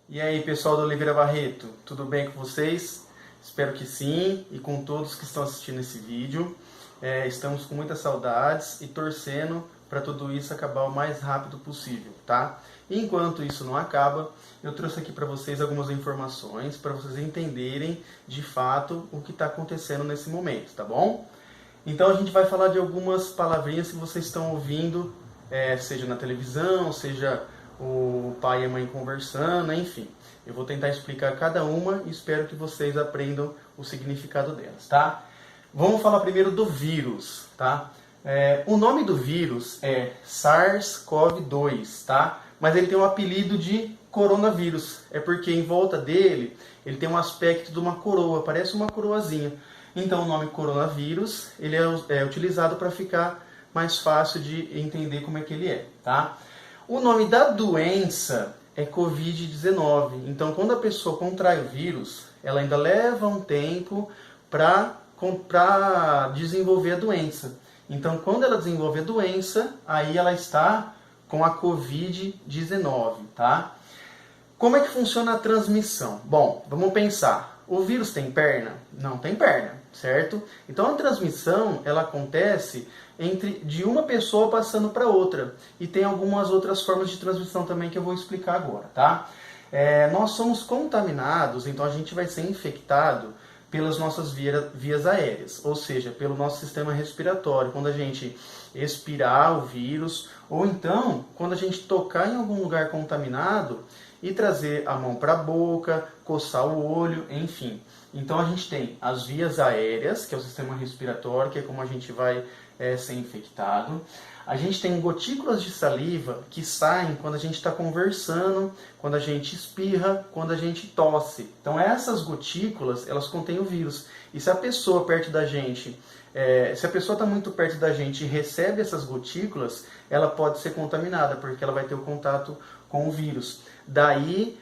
E aí, pessoal do Oliveira Barreto, tudo bem com vocês? Espero que sim, e com todos que estão assistindo esse vídeo. Estamos com muitas saudades e torcendo para tudo isso acabar o mais rápido possível, tá? E enquanto isso não acaba, eu trouxe aqui para vocês algumas informações para vocês entenderem de fato o que está acontecendo nesse momento, tá bom? Então a gente vai falar de algumas palavrinhas que vocês estão ouvindo, seja na televisão, seja o pai e a mãe conversando, enfim. Eu vou tentar explicar cada uma e espero que vocês aprendam o significado delas, tá? Vamos falar primeiro do vírus, tá? O nome do vírus é SARS-CoV-2, tá? Mas ele tem um apelido de coronavírus. É porque em volta dele, ele tem um aspecto de uma coroa, parece uma coroazinha. Então o nome coronavírus, ele é utilizado para ficar mais fácil de entender como é que ele é, tá? O nome da doença é Covid-19. Então, quando a pessoa contrai o vírus, ela ainda leva um tempo para desenvolver a doença. Então, quando ela desenvolve a doença, aí ela está com a Covid-19, tá? Como é que funciona a transmissão? Bom, vamos pensar. O vírus tem perna? Não tem perna, certo? Então, a transmissão, ela acontece de uma pessoa passando para outra. E tem algumas outras formas de transmissão também que eu vou explicar agora, tá? Nós somos contaminados, então a gente vai ser infectado pelas nossas vias aéreas, ou seja, pelo nosso sistema respiratório, quando a gente expirar o vírus, ou então quando a gente tocar em algum lugar contaminado e trazer a mão para a boca, coçar o olho, enfim. Então a gente tem as vias aéreas, que é o sistema respiratório, que é como a gente vai ser infectado. A gente tem gotículas de saliva que saem quando a gente está conversando, quando a gente espirra, quando a gente tosse. Então essas gotículas, elas contêm o vírus. E se a pessoa perto da gente, se a pessoa está muito perto da gente e recebe essas gotículas, ela pode ser contaminada, porque ela vai ter o contato com o vírus. Daí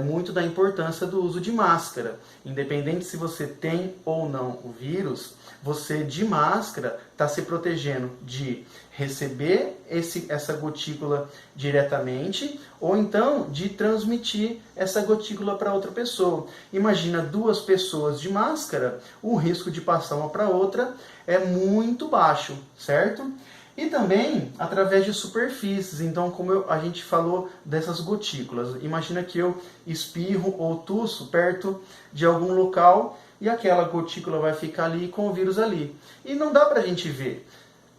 muito da importância do uso de máscara. Independente se você tem ou não o vírus, você de máscara está se protegendo de receber essa gotícula diretamente ou então de transmitir essa gotícula para outra pessoa. Imagina duas pessoas de máscara, o risco de passar uma para outra é muito baixo, certo? E também através de superfícies. Então, como a gente falou dessas gotículas, imagina que eu espirro ou tuço perto de algum local e aquela gotícula vai ficar ali com o vírus ali. E não dá pra gente ver.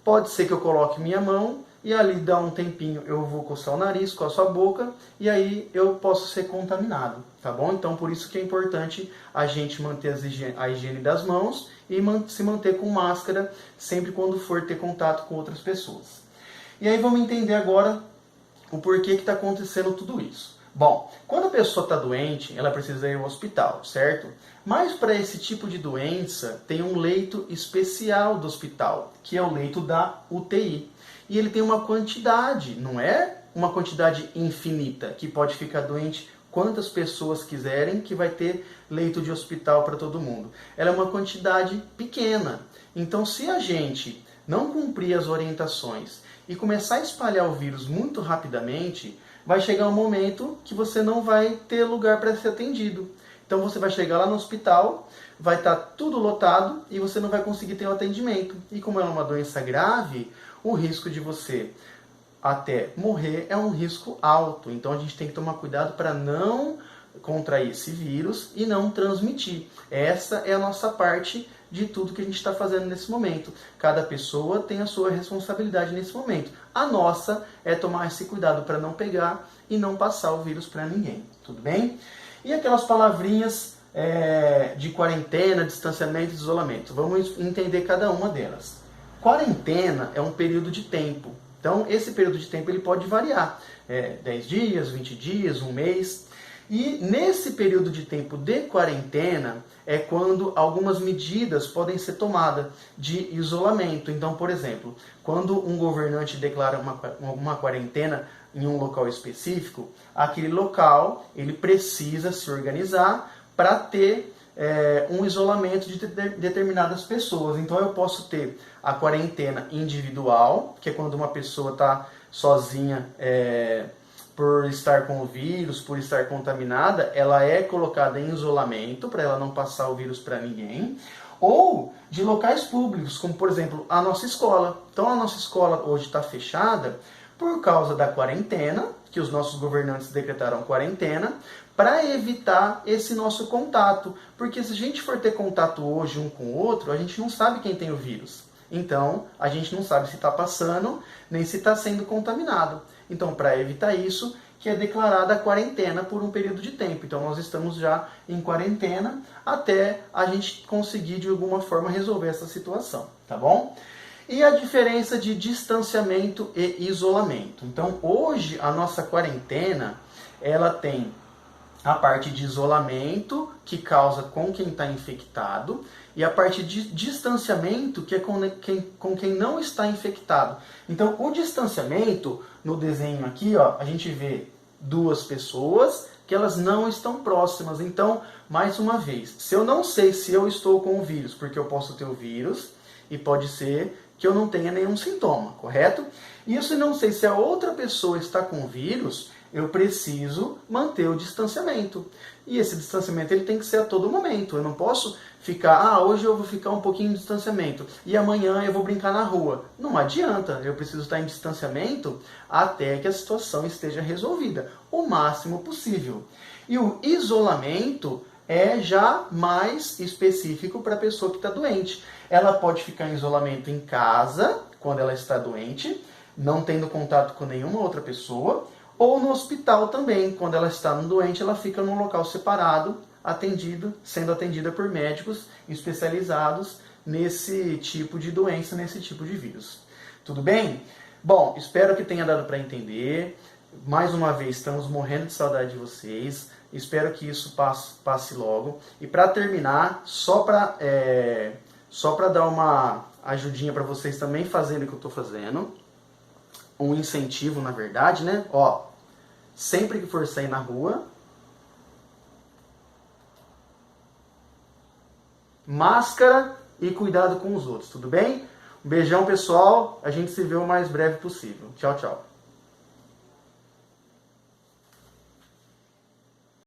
Pode ser que eu coloque minha mão e ali dá um tempinho eu vou coçar o nariz, coço a boca e aí eu posso ser contaminado, tá bom? Então por isso que é importante a gente manter a higiene das mãos e se manter com máscara sempre quando for ter contato com outras pessoas. E aí vamos entender agora o porquê que está acontecendo tudo isso. Bom, quando a pessoa está doente, ela precisa ir ao hospital, certo? Mas para esse tipo de doença, tem um leito especial do hospital, que é o leito da UTI. E ele tem uma quantidade, não é uma quantidade infinita, que pode ficar doente quantas pessoas quiserem, que vai ter leito de hospital para todo mundo. Ela é uma quantidade pequena. Então, se a gente não cumprir as orientações e começar a espalhar o vírus muito rapidamente, vai chegar um momento que você não vai ter lugar para ser atendido. Então você vai chegar lá no hospital, vai estar tudo lotado e você não vai conseguir ter o atendimento. E como é uma doença grave, o risco de você até morrer é um risco alto. Então a gente tem que tomar cuidado para não contrair esse vírus e não transmitir. Essa é a nossa parte de tudo que a gente está fazendo nesse momento. Cada pessoa tem a sua responsabilidade nesse momento. A nossa é tomar esse cuidado para não pegar e não passar o vírus para ninguém. Tudo bem? E aquelas palavrinhas de quarentena, distanciamento e isolamento. Vamos entender cada uma delas. Quarentena é um período de tempo. Então, esse período de tempo ele pode variar. 10 dias, 20 dias, um mês. E nesse período de tempo de quarentena é quando algumas medidas podem ser tomadas de isolamento. Então, por exemplo, quando um governante declara uma quarentena em um local específico, aquele local ele precisa se organizar para ter um isolamento de determinadas pessoas. Então eu posso ter a quarentena individual, que é quando uma pessoa está sozinha por estar com o vírus, por estar contaminada, ela é colocada em isolamento para ela não passar o vírus para ninguém, ou de locais públicos, como por exemplo a nossa escola. Então a nossa escola hoje está fechada por causa da quarentena, que os nossos governantes decretaram quarentena, para evitar esse nosso contato. Porque se a gente for ter contato hoje um com o outro, a gente não sabe quem tem o vírus. Então, a gente não sabe se está passando, nem se está sendo contaminado. Então, para evitar isso, que é declarada a quarentena por um período de tempo. Então, nós estamos já em quarentena até a gente conseguir, de alguma forma, resolver essa situação, tá bom? E a diferença de distanciamento e isolamento. Então, hoje, a nossa quarentena, ela tem a parte de isolamento, que causa com quem está infectado, e a parte de distanciamento, que é com quem não está infectado. Então, o distanciamento, no desenho aqui, ó, a gente vê duas pessoas que elas não estão próximas. Então, mais uma vez, se eu não sei se eu estou com o vírus, porque eu posso ter o vírus, e pode ser que eu não tenha nenhum sintoma, correto? E se eu não sei se a outra pessoa está com o vírus, eu preciso manter o distanciamento. E esse distanciamento ele tem que ser a todo momento. Eu não posso ficar, hoje eu vou ficar um pouquinho de distanciamento e amanhã eu vou brincar na rua. Não adianta, eu preciso estar em distanciamento até que a situação esteja resolvida, o máximo possível. E o isolamento é já mais específico para a pessoa que está doente. Ela pode ficar em isolamento em casa, quando ela está doente, não tendo contato com nenhuma outra pessoa, ou no hospital também, quando ela está doente, ela fica num local separado, sendo atendida por médicos especializados nesse tipo de doença, nesse tipo de vírus. Tudo bem? Bom, espero que tenha dado para entender. Mais uma vez, estamos morrendo de saudade de vocês. Espero que isso passe logo. E para terminar, só para dar uma ajudinha para vocês também fazerem o que eu estou fazendo, um incentivo, na verdade, né? Ó, sempre que for sair na rua, máscara e cuidado com os outros, tudo bem? Um beijão, pessoal. A gente se vê o mais breve possível. Tchau, tchau.